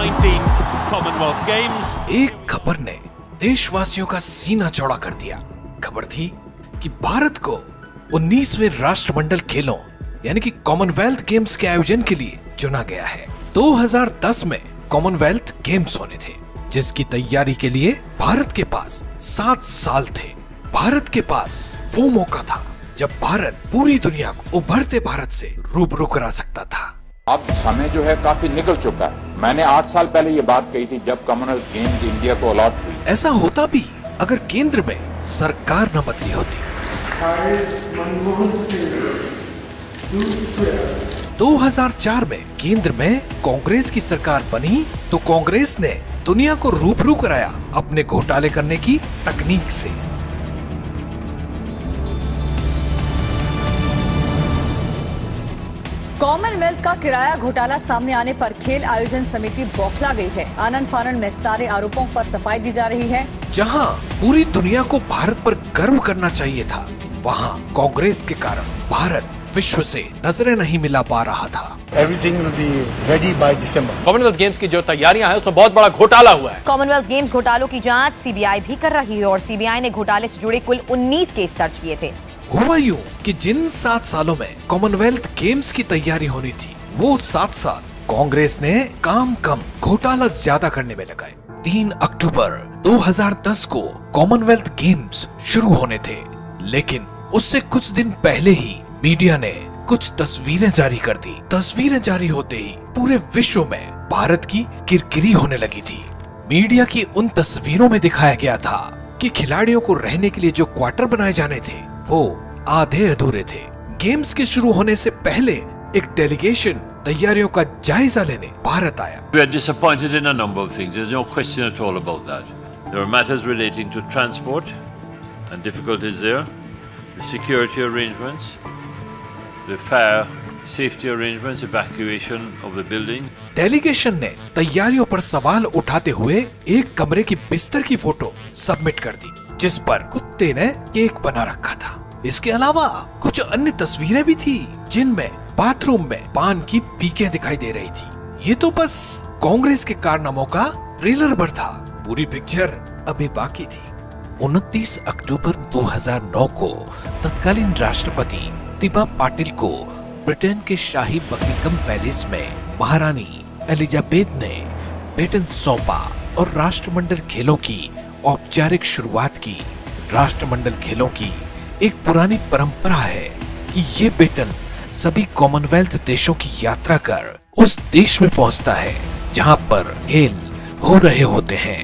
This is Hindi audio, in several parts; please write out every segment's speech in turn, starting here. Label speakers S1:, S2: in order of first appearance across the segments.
S1: 19th Commonwealth Games.
S2: एक खबर ने देशवासियों का सीना चौड़ा कर दिया। खबर थी कि भारत को 19वें राष्ट्रमंडल खेलों यानी कि कॉमनवेल्थ गेम्स के आयोजन के लिए चुना गया है। 2010 में कॉमनवेल्थ गेम्स होने थे, जिसकी तैयारी के लिए भारत के पास 7 साल थे। भारत के पास वो मौका था जब भारत पूरी दुनिया को उभरते भारत से रूबरू करा सकता था।
S3: अब समय जो है काफी निकल चुका है। मैंने 8 साल पहले ये बात कही थी जब कॉमनवेल्थ गेम्स इंडिया को अलॉट हुई।
S2: ऐसा होता भी अगर केंद्र में सरकार न बदली होती। 2004 में केंद्र में कांग्रेस की सरकार बनी तो कांग्रेस ने दुनिया को रूबरू कराया अपने घोटाले करने की तकनीक से।
S4: कॉमनवेल्थ का किराया घोटाला सामने आने पर खेल आयोजन समिति बौखला गई है। आनन फानन में सारे आरोपों पर सफाई दी जा रही है।
S2: जहां पूरी दुनिया को भारत पर गर्व करना चाहिए था, वहां कांग्रेस के कारण भारत विश्व से नजरें नहीं मिला पा रहा था।
S5: Everything will be ready by December.
S6: Commonwealth games की जो तैयारियां हैं उसमें बहुत बड़ा घोटाला हुआ है।
S7: कॉमनवेल्थ गेम्स घोटालों की जांच सीबीआई भी कर रही है और सीबीआई ने घोटाले से जुड़े कुल 19 केस दर्ज किए थे।
S2: हुआ यूं कि जिन 7 सालों में कॉमनवेल्थ गेम्स की तैयारी होनी थी, वो 7 साल कांग्रेस ने काम कम घोटाला ज्यादा करने में लगाए। 3 अक्टूबर 2010 को कॉमनवेल्थ गेम्स शुरू होने थे, लेकिन उससे कुछ दिन पहले ही मीडिया ने कुछ तस्वीरें जारी कर दी। तस्वीरें जारी होते ही पूरे विश्व में भारत की किरकिरी होने लगी थी। मीडिया की उन तस्वीरों में दिखाया गया था कि खिलाड़ियों को रहने के लिए जो क्वार्टर बनाए जाने थे वो आधे अधूरे थे। गेम्स के शुरू होने से पहले एक डेलीगेशन तैयारियों का जायजा लेने भारत आया।
S8: We are disappointed in a number of things. There's no question at all about that. There are matters relating to transport and difficulties there, the security arrangements, the fire safety arrangements, evacuation of the building.
S2: Delegation ने तैयारियों पर सवाल उठाते हुए एक कमरे की बिस्तर की फोटो सबमिट कर दी, जिस पर कुत्ते ने केक बना रखा था। इसके अलावा कुछ अन्य तस्वीरें भी थी, जिनमें बाथरूम में पान की पीकें दिखाई दे रही थी। ये तो बस कांग्रेस के कारनामों का ट्रेलर भर था, पूरी पिक्चर अभी बाकी थी। 29 अक्टूबर 2009 को तत्कालीन राष्ट्रपति दिबा पाटिल को ब्रिटेन के शाही बकिंगम पैलेस में महारानी एलिजाबेथ ने बेटन सौंपा और राष्ट्रमंडल खेलों की औपचारिक शुरुआत की। राष्ट्रमंडल खेलों की एक पुरानी परंपरा है कि ये बेटन सभी कॉमनवेल्थ देशों की यात्रा कर उस देश में पहुंचता है जहां पर खेल हो रहे होते हैं।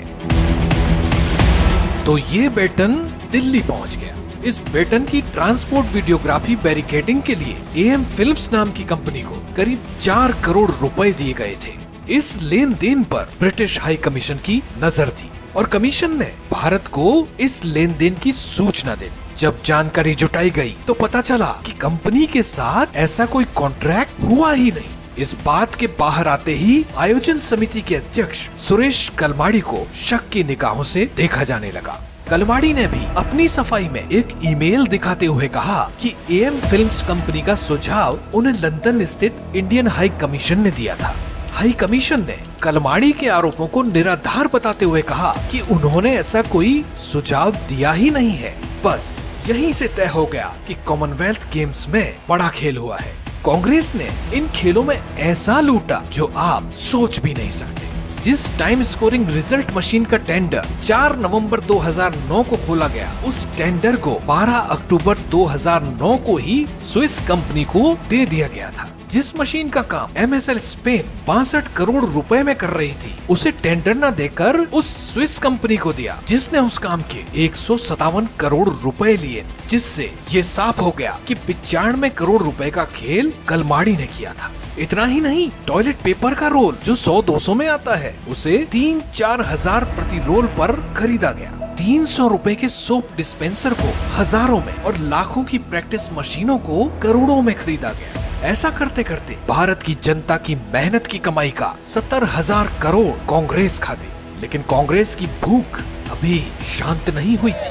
S2: तो ये बेटन दिल्ली पहुंच गया। इस बेटन की ट्रांसपोर्ट वीडियोग्राफी बैरिकेडिंग के लिए एएम फिल्म्स नाम की कंपनी को करीब 4 करोड़ रुपए दिए गए थे। इस लेन देन पर ब्रिटिश हाई कमीशन की नजर थी और कमीशन ने भारत को इस लेन देन की सूचना दी। जब जानकारी जुटाई गई तो पता चला कि कंपनी के साथ ऐसा कोई कॉन्ट्रैक्ट हुआ ही नहीं। इस बात के बाहर आते ही आयोजन समिति के अध्यक्ष सुरेश कलमाड़ी को शक की निगाहों से देखा जाने लगा। कलमाड़ी ने भी अपनी सफाई में एक ईमेल दिखाते हुए कहा कि एएम फिल्म्स कंपनी का सुझाव उन्हें लंदन स्थित इंडियन हाई कमीशन ने दिया था। हाई कमीशन ने कलमाड़ी के आरोपों को निराधार बताते हुए कहा कि उन्होंने ऐसा कोई सुझाव दिया ही नहीं है। बस यहीं से तय हो गया कि कॉमनवेल्थ गेम्स में बड़ा खेल हुआ है। कांग्रेस ने इन खेलों में ऐसा लूटा जो आप सोच भी नहीं सकते। जिस टाइम स्कोरिंग रिजल्ट मशीन का टेंडर 4 नवंबर 2009 को खोला गया, उस टेंडर को 12 अक्टूबर 2009 को ही स्विस कंपनी को दे दिया गया था। जिस मशीन का काम MSL स्पेन 62 करोड़ रुपए में कर रही थी, उसे टेंडर न देकर उस स्विस कंपनी को दिया, जिसने उस काम के 157 करोड़ रुपए लिए, जिससे ये साफ हो गया कि 95 करोड़ रुपए का खेल कलमाड़ी ने किया था। इतना ही नहीं, टॉयलेट पेपर का रोल जो 100-200 में आता है, उसे 3-4 हजार प्रति रोल पर खरीदा गया। 300 रुपए के सोप डिस्पेंसर को हजारों में और लाखों की प्रैक्टिस मशीनों को करोड़ों में खरीदा गया। ऐसा करते करते भारत की जनता की मेहनत की कमाई का 70,000 करोड़ कांग्रेस खा गई। लेकिन कांग्रेस की भूख अभी शांत नहीं हुई थी।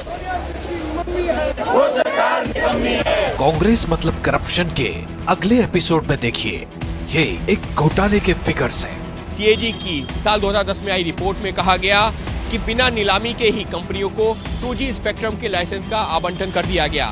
S2: कांग्रेस मतलब करप्शन के अगले एपिसोड में देखिए, ये एक घोटाले के फिगर्स हैं।
S9: सीएजी की साल 2010 में आई रिपोर्ट में कहा गया कि बिना नीलामी के ही कंपनियों को 2G स्पेक्ट्रम के लाइसेंस का आवंटन कर दिया गया।